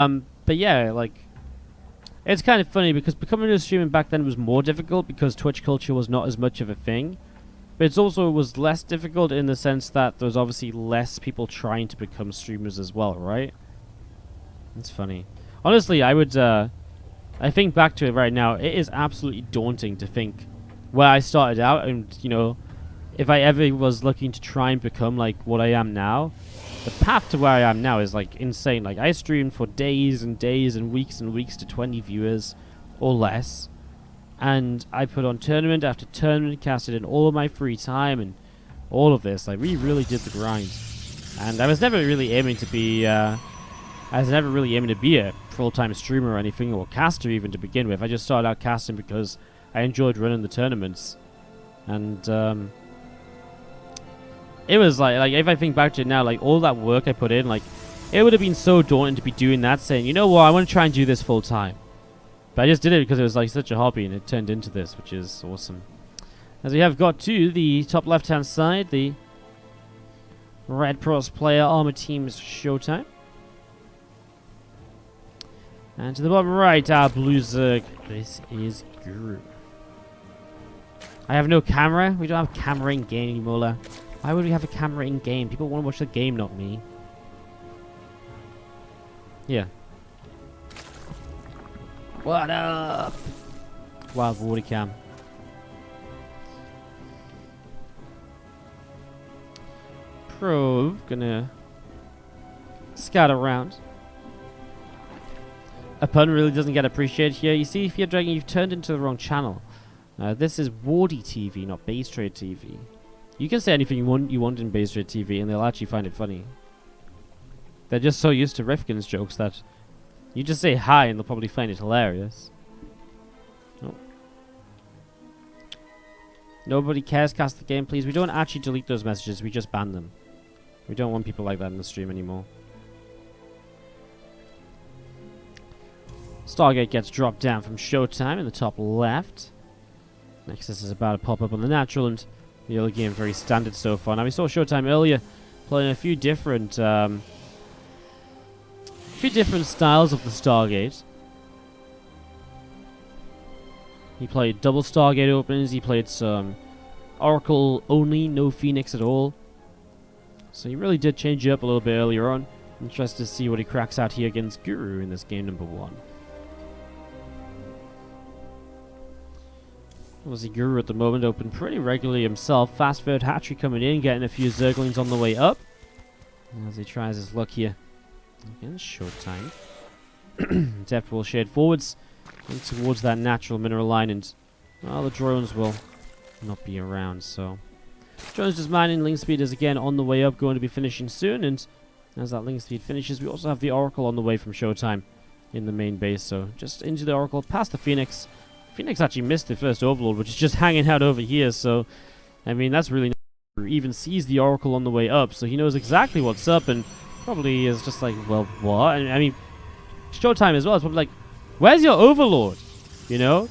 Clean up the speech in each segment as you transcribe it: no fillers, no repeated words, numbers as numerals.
But yeah, like, it's kind of funny because becoming a streamer back then was more difficult because Twitch culture was not as much of a thing. But it's also was less difficult in the sense that there's obviously less people trying to become streamers as well, right? It's funny. Honestly, I think back to it right now, it is absolutely daunting to think where I started out and, you know, if I ever was looking to try and become like what I am now, the path to where I am now is like insane. Like I streamed for days and days and weeks to 20 viewers or less. And I put on tournament after tournament, casted in all of my free time and all of this. Like we really did the grind. And I was never really aiming to be a full-time streamer or anything, or caster even to begin with. I just started out casting because I enjoyed running the tournaments. And it was like if I think back to it now, like all that work I put in, like it would have been so daunting to be doing that, saying, you know what, I want to try and do this full time. But I just did it because it was like such a hobby and it turned into this, which is awesome. As we have got to the top left hand side, the Red Cross player armor team's ShoWTimE. And to the bottom right, our blue Zerg. This is Guru. I have no camera. We don't have a camera in game anymore. Why would we have a camera in game? People want to watch the game, not me. Yeah. What up? Wild water cam. Probe. Gonna scout around. A pun really doesn't get appreciated here. You see, if you're dragging, you've turned into the wrong channel. This is WardiTV, not Base Trade TV. You can say anything you want in Base Trade TV, and they'll actually find it funny. They're just so used to Rifkin's jokes that you just say hi, and they'll probably find it hilarious. Oh. Nobody cares. Cast the game, please. We don't actually delete those messages. We just ban them. We don't want people like that in the stream anymore. Stargate gets dropped down from ShoWTimE in the top left. Nexus is about to pop up on the natural, and the early game very standard so far. Now we saw ShoWTimE earlier playing a few different styles of the Stargate. He played double Stargate openings. He played some Oracle only, no Phoenix at all. So he really did change it up a little bit earlier on. Interested to see what he cracks out here against Guru in this game number 1. Obviously, Guru at the moment open pretty regularly himself. Fast third hatchery coming in, getting a few Zerglings on the way up. As he tries his luck here against ShoWTimE. Depth will shade forwards and towards that natural mineral line, and well, the drones will not be around. So, drones just mining. Link speed is again on the way up, going to be finishing soon. And as that link speed finishes, we also have the Oracle on the way from ShoWTimE in the main base. So, just into the Oracle, past the Phoenix. Phoenix actually missed the first Overlord, which is just hanging out over here, so I mean that's really nice. He even sees the Oracle on the way up, so he knows exactly what's up, and probably is just like, well, what? And I mean, ShoWTimE as well is probably like, where's your Overlord? You know?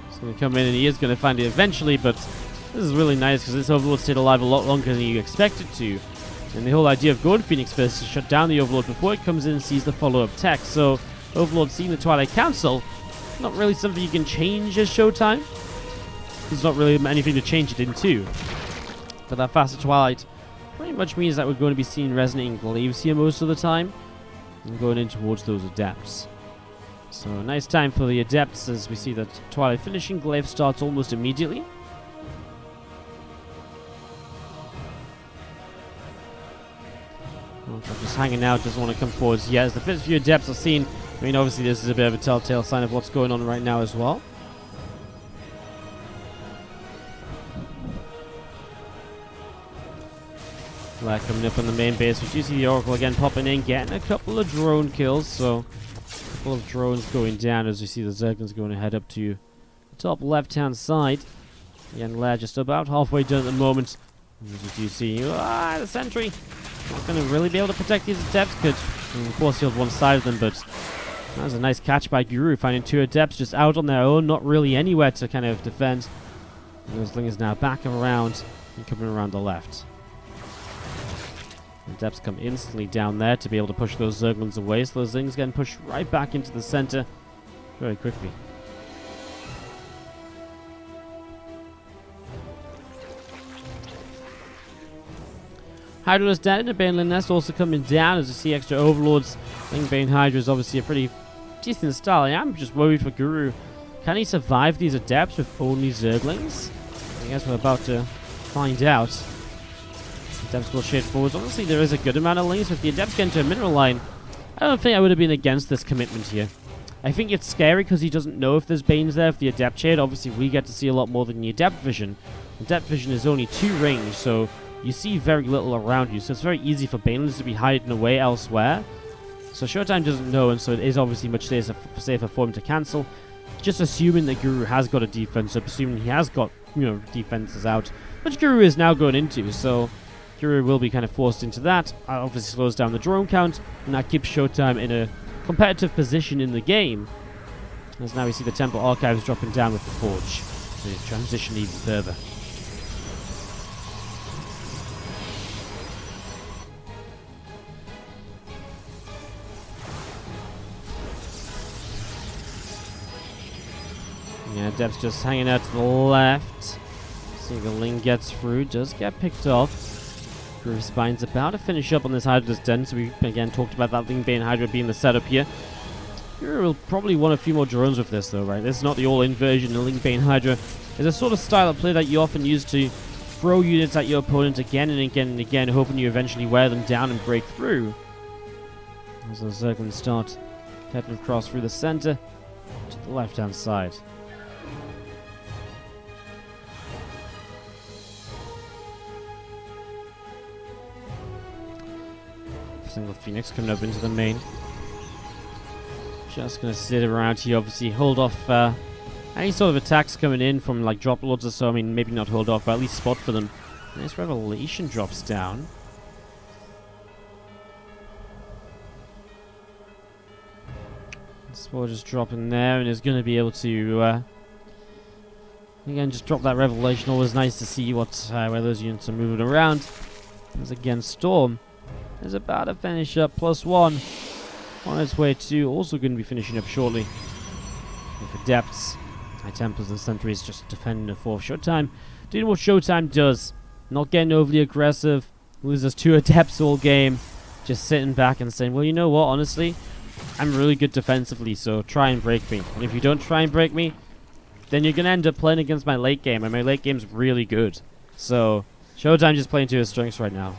He's gonna come in and he is gonna find it eventually, but this is really nice because this Overlord stayed alive a lot longer than you expected to. And the whole idea of going Phoenix first is to shut down the Overlord before it comes in and sees the follow-up tech. So Overlord seeing the Twilight Council, not really something you can change as ShoWTimE. There's not really anything to change it into. But that faster Twilight pretty much means that we're going to be seeing resonating glaives here most of the time. And going in towards those Adepts. So a nice time for the Adepts as we see that Twilight finishing. Glaive starts almost immediately. I'm just hanging out, doesn't want to come forwards yet. As the first few Adepts are seen, I mean, obviously this is a bit of a telltale sign of what's going on right now as well. Flare coming up on the main base. We do see the Oracle again popping in, getting a couple of drone kills. So, a couple of drones going down as we see the Zerglings going to head up to the top left-hand side. Again, Lair just about halfway done at the moment. As you do see, the sentry not going to really be able to protect these Adepts. Could force field one side of them, but that was a nice catch by Guru, finding two Adepts just out on their own, not really anywhere to kind of defend. And those Lingers now back around and coming around the left. Adepts come instantly down there to be able to push those Zerglings away, so those things getting pushed right back into the center very quickly. Hydra is dead, and the Baneling Nest also coming down as we see extra Overlords. I think Bane Hydra is obviously a pretty decent style. I'm just worried for Guru. Can he survive these Adepts with only Zerglings? I guess we're about to find out. Adepts will shade forwards. Honestly, there is a good amount of links. If the Adepts get into a mineral line, I don't think I would have been against this commitment here. I think it's scary because he doesn't know if there's Banes there, if the Adept shade. Obviously, we get to see a lot more than the Adept vision. Adept vision is only 2 range, so you see very little around you, so it's very easy for Banelings to be hiding away elsewhere. So ShoWTimE doesn't know, and so it is obviously much safer for him to cancel. Just assuming that Guru has got a defense, so assuming he has got, defenses out, which Guru is now going into, so Guru will be kind of forced into that. Obviously slows down the drone count, and that keeps ShoWTimE in a competitive position in the game. As now we see the Temple Archives dropping down with the Forge, so he's transitioned even further. Yeah, Adept's just hanging out to the left. Single Ling gets through, does get picked off. Groove Spine's about to finish up on this Hydra's den, so we again talked about that Ling Bane Hydra being the setup here. Guru will probably want a few more drones with this though, right? This is not the all-in version. The Ling Bane Hydra is a sort of style of play that you often use to throw units at your opponent again and again and again, hoping you eventually wear them down and break through. As the Zerglings start cutting across through the center to the left-hand side. Single Phoenix coming up into the main. Just gonna sit around here, obviously hold off any sort of attacks coming in from like drop lords or so. I mean, maybe not hold off, but at least spot for them. Nice Revelation drops down. Spore just dropping there, and is gonna be able to again just drop that Revelation. Always nice to see what where those units are moving around. As again, Storm is about to finish up, +1 on its way to, also going to be finishing up shortly. With Adepts, High Templars and Sentries just defending the 4th ShoWTimE. Doing what ShoWTimE does, not getting overly aggressive, loses 2 Adepts all game, just sitting back and saying, well, you know what, honestly, I'm really good defensively, so try and break me. And if you don't try and break me, then you're going to end up playing against my late game, and my late game's really good. So, ShoWTimE just playing to his strengths right now.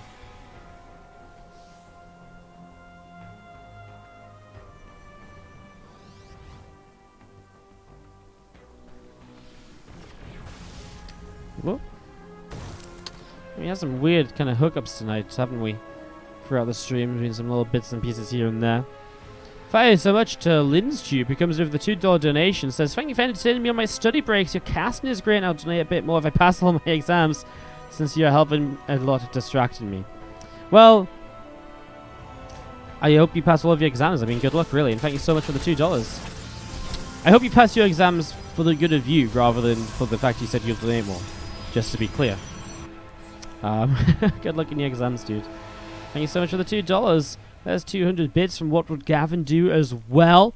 Whoop. We had some weird kind of hookups tonight, haven't we? Throughout the stream, doing some little bits and pieces here and there. Thank you so much to LinzTube, who comes with the $2 donation. Says, thank you for entertaining me on my study breaks. Your casting is great, and I'll donate a bit more if I pass all my exams, since you're helping a lot of distracting me. Well, I hope you pass all of your exams. I mean, good luck, really, and thank you so much for the $2. I hope you pass your exams for the good of you, rather than for the fact you said you'll donate more. Just to be clear. Good luck in your exams, dude. Thank you so much for the $2. There's 200 bits from What Would Gavin Do as well.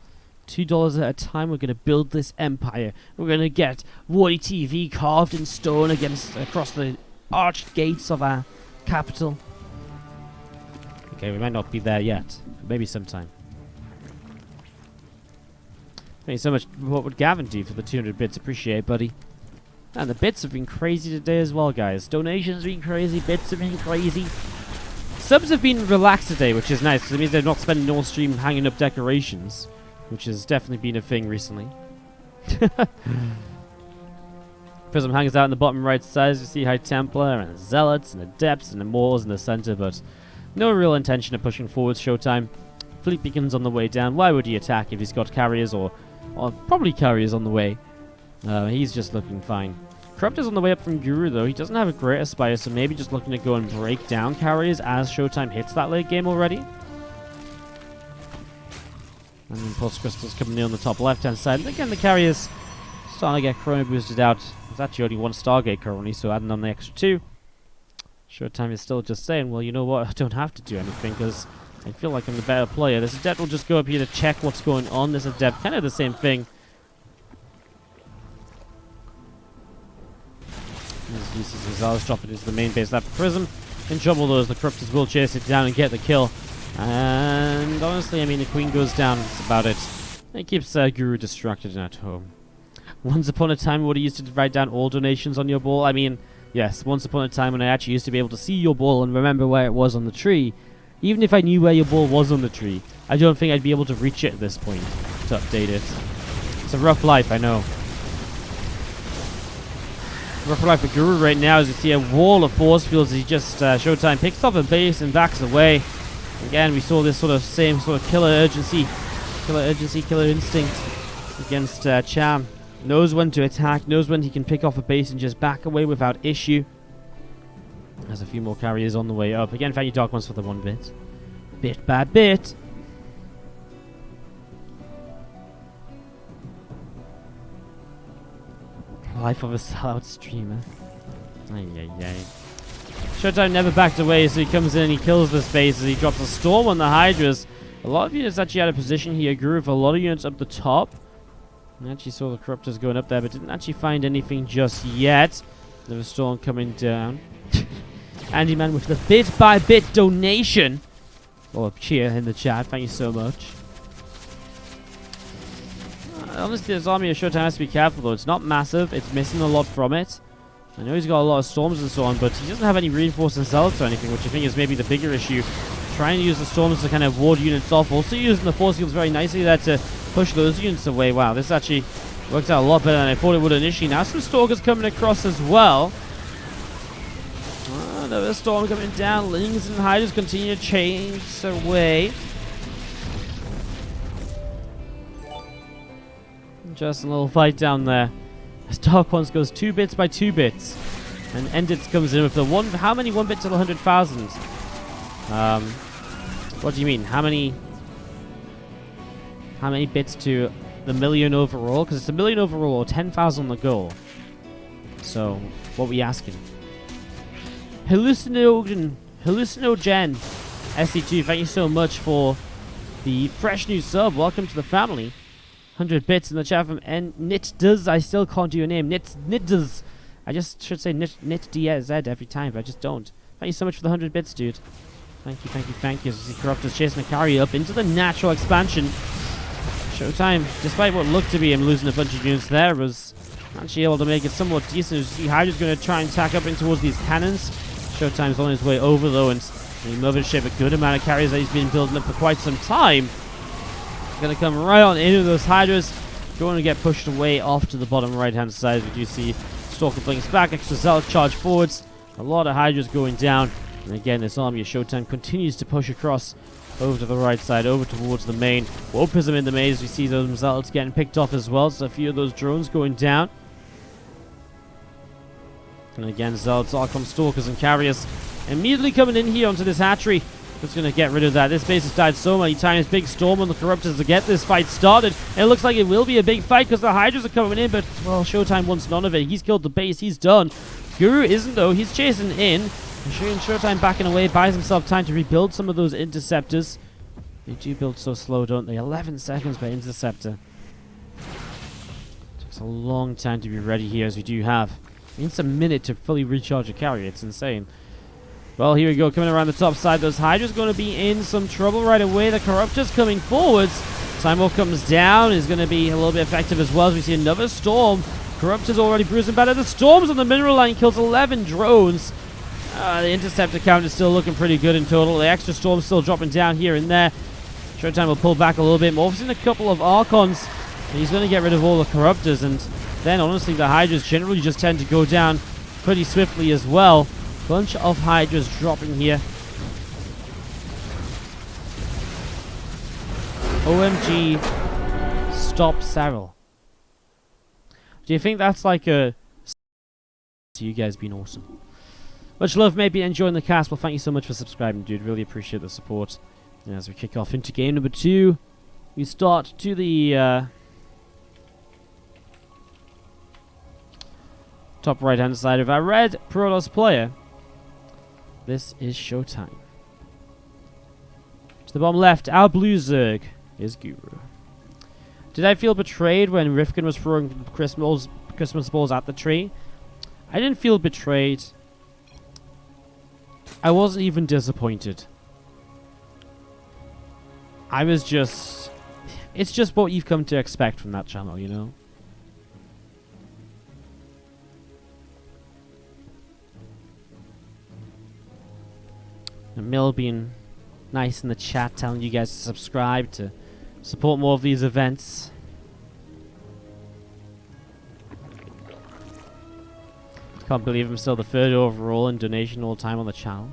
$2 at a time. We're going to build this empire. We're going to get WardiTV carved in stone across the arched gates of our capital. Okay, we might not be there yet. But maybe sometime. Thank you so much. What Would Gavin Do for the 200 bits? Appreciate it, buddy. And the bits have been crazy today as well, guys. Donations have been crazy. Bits have been crazy. Subs have been relaxed today, which is nice, because it means they're not spending all stream hanging up decorations, which has definitely been a thing recently. Prism hangs out in the bottom right side. You see High Templar, and Zealots, and Adepts, and Immortals in the center, but no real intention of pushing forward ShoWTimE. Fleet Beacon's on the way down. Why would he attack if he's got carriers, or probably carriers on the way? He's just looking fine. Corrupt is on the way up from Guru, though. He doesn't have a great Aspire, so maybe just looking to go and break down carriers as ShoWTimE hits that late game already. And then Pulse Crystal's coming in on the top left-hand side. And again, the carriers starting to get Chrono boosted out. There's actually only 1 Stargate currently, so adding on the extra 2. ShoWTimE is still just saying, well, you know what, I don't have to do anything because I feel like I'm the better player. This Adept will just go up here to check what's going on. This Adept, kind of the same thing. As uses his Zal's drop it into the main base. That Prism in trouble though, as the Corruptors will chase it down and get the kill. And honestly, I mean, the Queen goes down. That's about it. It keeps Guru distracted and at home. Once upon a time, what he used to write down all donations on your ball. I mean, yes, once upon a time when I actually used to be able to see your ball and remember where it was on the tree. Even if I knew where your ball was on the tree, I don't think I'd be able to reach it at this point to update it. It's a rough life, I know. Rough life for Guru right now as you see a wall of force fields as he just ShoWTimE picks up a base and backs away. Again, we saw this sort of same sort of killer urgency, killer instinct against Cham. Knows when to attack, knows when he can pick off a base and just back away without issue. There's a few more carriers on the way up. Again, thank you Dark Ones for the 1 bit. Bit by bit. Life of a sellout streamer. Ay, ay, ay. ShoWTimE never backed away, so he comes in and he kills the space as he drops a storm on the Hydras. A lot of units actually out of position here. Grew with a lot of units up the top. I actually saw the Corruptors going up there, but didn't actually find anything just yet. There's a storm coming down. Andy Man with the bit-by-bit donation. Or cheer in the chat. Thank you so much. Honestly, this army of ShoWTimE has to be careful, though. It's not massive. It's missing a lot from it. I know he's got a lot of storms and so on, but he doesn't have any reinforcing zealots or anything, which I think is maybe the bigger issue. Trying to use the storms to kind of ward units off. Also using the force fields very nicely there to push those units away. Wow, this actually worked out a lot better than I thought it would initially. Now some Stalkers coming across as well. Another storm coming down. Lings and Hydras continue to chase away. Just a little fight down there. As Dark Ones goes 2 bits by 2 bits. And Endits comes in with the one. How many 1 bits to the 100,000? What do you mean? How many bits to the million overall? Because it's a million overall or 10,000 on the goal. So, what are we asking? Hallucinogen SC2, thank you so much for the fresh new sub. Welcome to the family. 100 bits in the chat from Nitdoes. I still can't do your name. Nitdoes. I just should say Nitdz every time, but I just don't. Thank you so much for the 100 bits, dude. Thank you, thank you, thank you. As the Corruptors chasing a carry up into the natural expansion. ShoWTimE, despite what looked to be him losing a bunch of units there, was actually able to make it somewhat decent. As you see, Hydra's going to try and tack up in towards these cannons. ShoWTimE's on his way over, though, and the Mothership, a good amount of carriers that he's been building up for quite some time. Going to come right on into those Hydras. Going to get pushed away off to the bottom right-hand side. We do see Stalker blinks back, extra Zealots charge forwards. A lot of Hydras going down. And again, this army of ShoWTimE continues to push across over to the right side, over towards the main. Warpism in the main as we see those Zealots getting picked off as well. So a few of those drones going down. And again, Zealots, Archon, Stalkers, and Carriers immediately coming in here onto this hatchery. Just going to get rid of that. This base has died so many times. Big storm on the Corruptors to get this fight started. And it looks like it will be a big fight because the Hydras are coming in. But, well, ShoWTimE wants none of it. He's killed the base. He's done. Guru isn't, though. He's chasing in. ShoWTimE backing away. Buys himself time to rebuild some of those interceptors. They do build so slow, don't they? 11 seconds per interceptor. Takes a long time to be ready here, as we do have. It's a minute to fully recharge a carrier. It's insane. Well, here we go, coming around the top side. Those Hydra's going to be in some trouble right away. The Corruptors coming forwards. Time Walk comes down, is going to be a little bit effective as well as we see another storm. Corruptors already bruising better. The storms on the mineral line kills 11 drones. The interceptor count is still looking pretty good in total. The extra storm still dropping down here and there. ShoWTimE will pull back a little bit more. We've seen a couple of Archons. And he's going to get rid of all the Corruptors. And then, honestly, the Hydras generally just tend to go down pretty swiftly as well. Bunch of Hydras dropping here. OMG, stop Saril. Do you think that's like a... You guys been awesome. Much love, maybe enjoying the cast. Well, thank you so much for subscribing, dude. Really appreciate the support. And as we kick off into game number 2, we start to the top right-hand side of our red Protoss player. This is ShoWTimE. To the bottom left, our blue Zerg is Guru. Did I feel betrayed when Rifkin was throwing Christmas balls at the tree? I didn't feel betrayed. I wasn't even disappointed. I was just... It's just what you've come to expect from that channel, you know? And Mill being nice in the chat, telling you guys to subscribe to support more of these events. Can't believe I'm still the third overall in donation all time on the channel.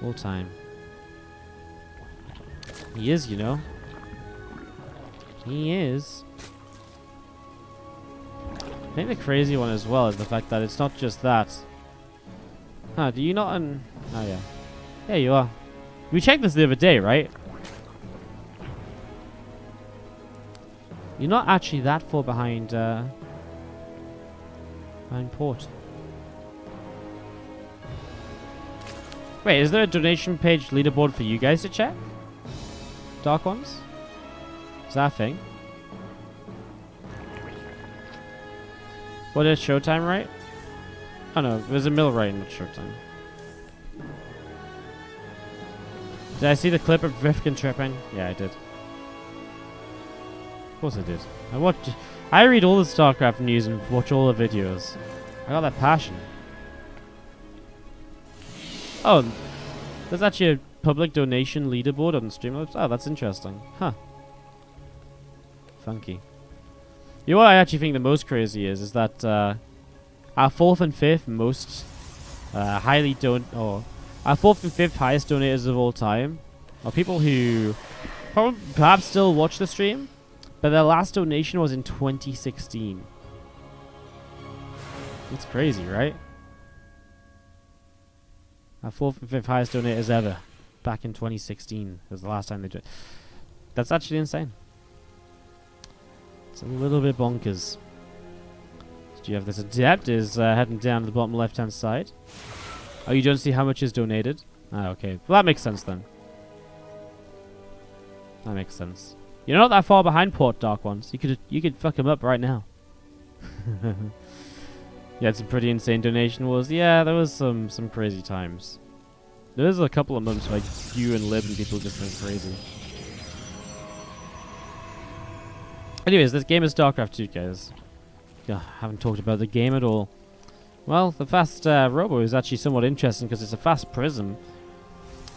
All time. He is, you know. He is. I think the crazy one as well is the fact that it's not just that. Huh, do you not oh yeah. Yeah, you are. We checked this the other day, right? You're not actually that far behind port. Wait, is there a donation page leaderboard for you guys to check? Dark ones? Is that a thing? What is ShoWTimE, right? Oh no, there's a mill right in ShoWTimE. Did I see the clip of Rifkin tripping? Yeah, I did. Of course I did. I read all the StarCraft news and watch all the videos. I got that passion. Oh, there's actually a public donation leaderboard on Streamlabs. Oh, that's interesting. Huh. Funky. You know what I actually think the most crazy is that our 4th and 5th most our 4th and 5th highest donators of all time are people who perhaps still watch the stream, but their last donation was in 2016. It's crazy, right? Our 4th and 5th highest donators ever, back in 2016, was the last time they did. That's actually insane. It's a little bit bonkers. Do you have this adept is heading down to the bottom left-hand side? Oh, you don't see how much is donated? Ah, okay. Well, that makes sense then. That makes sense. You're not that far behind Port Dark Ones. You could fuck him up right now. You had some pretty insane donation wars. Yeah, there was some crazy times. There was a couple of months where you and Lib and people just went crazy. Anyways, this game is StarCraft 2, guys. Haven't talked about the game at all. Well, the fast robo is actually somewhat interesting because it's a fast prism.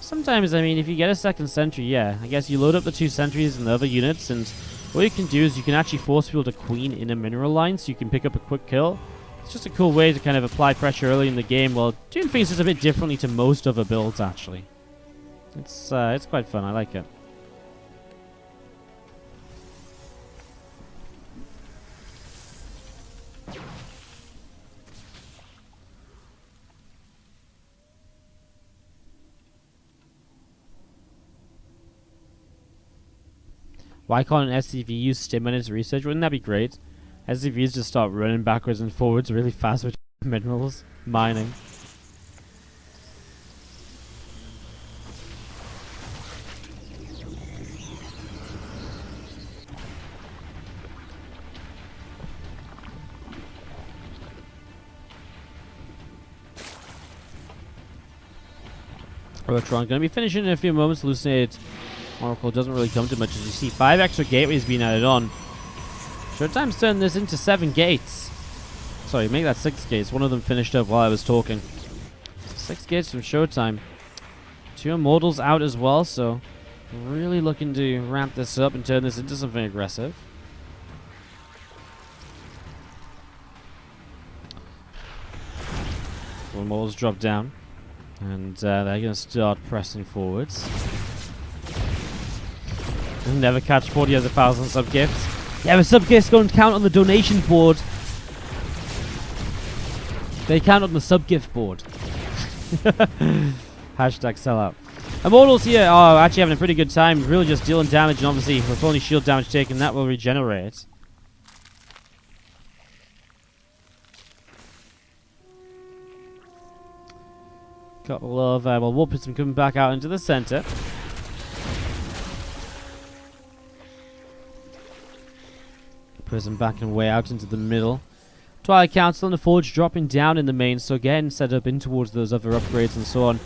Sometimes, I mean, if you get a second sentry, yeah, I guess you load up the 2 sentries and the other units, and what you can do is you can actually force people to queen in a mineral line so you can pick up a quick kill. It's just a cool way to kind of apply pressure early in the game while doing things just a bit differently to most other builds, actually. It's quite fun. I like it. Why can't an SCV use stim in its research? Wouldn't that be great? SCVs just start running backwards and forwards really fast with minerals. Mining. Electron gonna be finishing in a few moments. Hallucinated Oracle doesn't really come to much as you see 5 extra gateways being added on. ShoWTimE's turned this into 7 gates. Sorry, make that 6 gates. One of them finished up while I was talking. 6 gates from ShoWTimE. 2 Immortals out as well, so really looking to ramp this up and turn this into something aggressive. Immortals drop down. And they're going to start pressing forwards. Never catch 40 as 1,000 sub-gifts. Yeah, the sub-gifts don't count on the donation board. They count on the sub-gift board. Hashtag sellout. Immortals here are actually having a pretty good time. Really just dealing damage, and obviously with only shield damage taken, that will regenerate. Couple of, well, Warpism coming back out into the center. Prism backing way out into the middle. Twilight Council and the Forge dropping down in the main, so getting set up in towards those other upgrades and so on.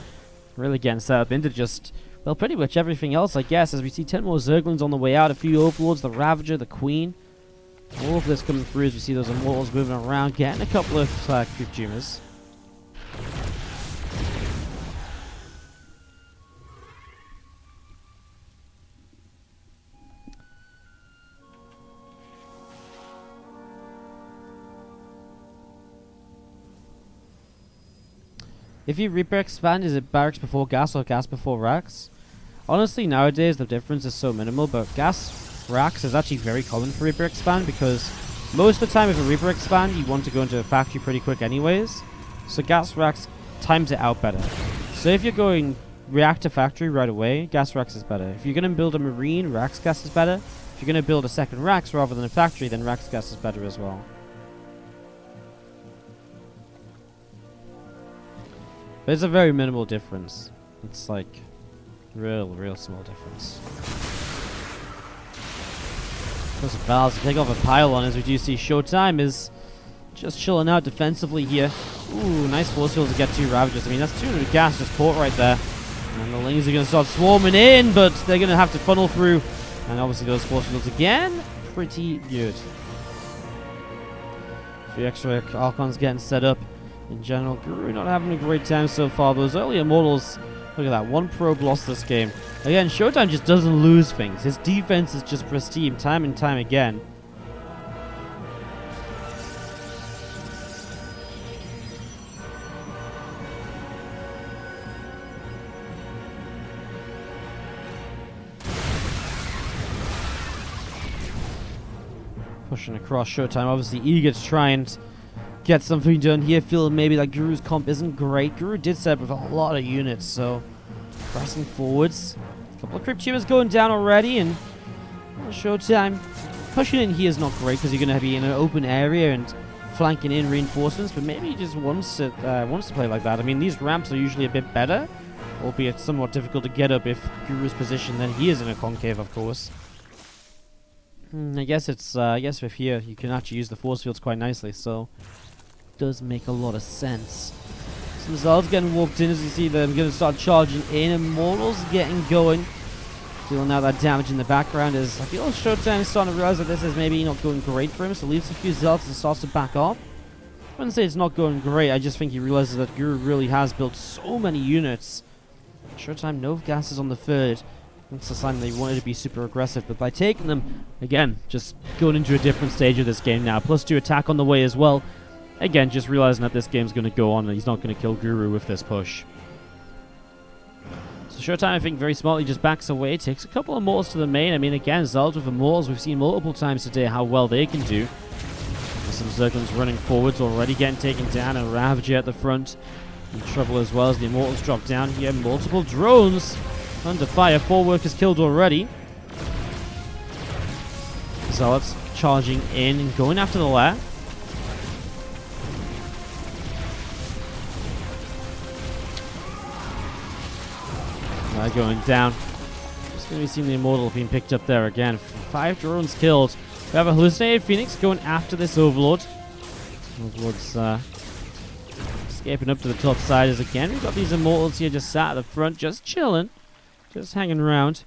Really getting set up into just, well, pretty much everything else, I guess, as we see 10 more Zerglings on the way out, a few Overlords, the Ravager, the Queen. All of this coming through as we see those Immortals moving around, getting a couple of Creep Tumors. If you Reaper expand, is it Barracks before Gas or Gas before Racks? Honestly, nowadays the difference is so minimal, but Gas Racks is actually very common for Reaper expand because most of the time if a Reaper expand, you want to go into a factory pretty quick anyways. So Gas Racks times it out better. So if you're going Reactor Factory right away, Gas Racks is better. If you're going to build a Marine, Racks Gas is better. If you're going to build a second Racks rather than a factory, then Racks Gas is better as well. But it's a very minimal difference. It's like real small difference. Those Valves to pick off a pylon as we do see ShoWTimE is just chilling out defensively here. Ooh, nice force field to get 2 Ravagers. I mean, that's 200 gas just caught right there. And the Lings are going to start swarming in, but they're going to have to funnel through. And obviously those force fields again, pretty good. A few extra Archons getting set up. In general, Guru not having a great time so far. Those early Immortals, look at that, 1 probe lost this game. Again, ShoWTimE just doesn't lose things. His defense is just pristine time and time again. Pushing across ShoWTimE, obviously eager to try and get something done here. Feel maybe that Guru's comp isn't great. Guru did set up with a lot of units, so pressing forwards. A couple of Crypt Tumors going down already, and ShoWTimE pushing in here is not great because you're going to be in an open area and flanking in reinforcements, but maybe he just wants to play like that. I mean, these ramps are usually a bit better, albeit somewhat difficult to get up if Guru's position, then he is in a concave, of course. I guess with here you can actually use the force fields quite nicely, so does make a lot of sense. Some Zalds getting warped in as you see them going to start charging in. Immortals getting going. Dealing out that damage in the background as I feel ShoWTimE is starting to realize that this is maybe not going great for him, so leaves a few Zalds and starts to back off. I wouldn't say it's not going great, I just think he realizes that Guru really has built so many units. ShoWTimE, no gases on the third. That's a sign they wanted to be super aggressive, but by taking them, again, just going into a different stage of this game now. +2 attack on the way as well. Again, just realizing that this game's going to go on and he's not going to kill Guru with this push. So ShoWTimE, I think, very smartly just backs away, takes a couple of Immortals to the main. I mean, again, Zalds with Immortals, we've seen multiple times today how well they can do. There's some Zerglings running forwards, already getting taken down, and Ravager at the front in trouble as well as the Immortals drop down here. Multiple drones under fire, 4 workers killed already. Zealots charging in and going after the lair. Going down. Just going to be seeing the Immortal being picked up there again. 5 drones killed. We have a hallucinated Phoenix going after this Overlord. Overlord's escaping up to the top side as again we've got these Immortals here just sat at the front, just chilling. Just hanging around.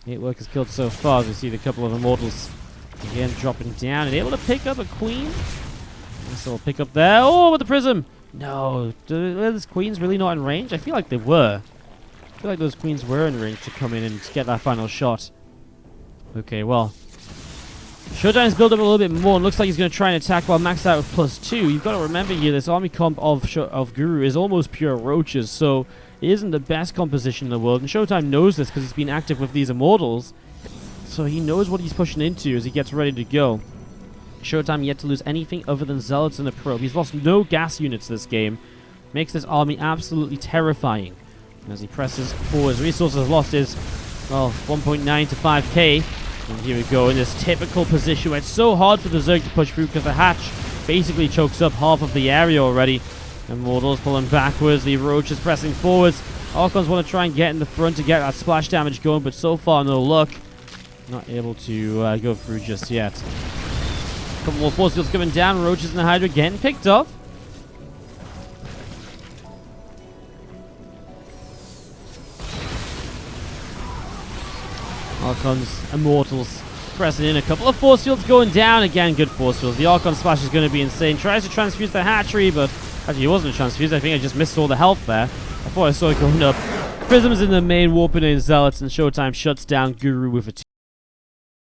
8 workers killed so far as we see the couple of Immortals again dropping down and able to pick up a Queen. So we'll pick up there. Oh, with the Prism! No. Are these Queens really not in range? I feel like they were. I feel like those Queens were in range to come in and get that final shot. Okay, well. ShoWTimE's built up a little bit more and looks like he's going to try and attack while maxed out with +2. You've got to remember here, this army comp of Guru is almost pure roaches, so it isn't the best composition in the world. And ShoWTimE knows this because he's been active with these Immortals. So he knows what he's pushing into as he gets ready to go. ShoWTimE yet to lose anything other than Zealots and a probe. He's lost no gas units this game. Makes this army absolutely terrifying. As he presses forward, his resources lost is, well, 1.9 to 5k. And here we go in this typical position where it's so hard for the Zerg to push through because the hatch basically chokes up half of the area already. Immortals pulling backwards. The Roach is pressing forwards. Archons want to try and get in the front to get that splash damage going, but so far no luck. Not able to go through just yet. A couple more force fields coming down. Roaches and the Hydra getting picked off. Archons, Immortals pressing in. A couple of force fields going down. Again, good force fields. The Archon splash is going to be insane. Tries to transfuse the hatchery, but actually it wasn't transfused. I think I just missed all the health there. I thought I saw it going up. Prisms in the main, warping in Zealots, and ShoWTimE shuts down Guru with a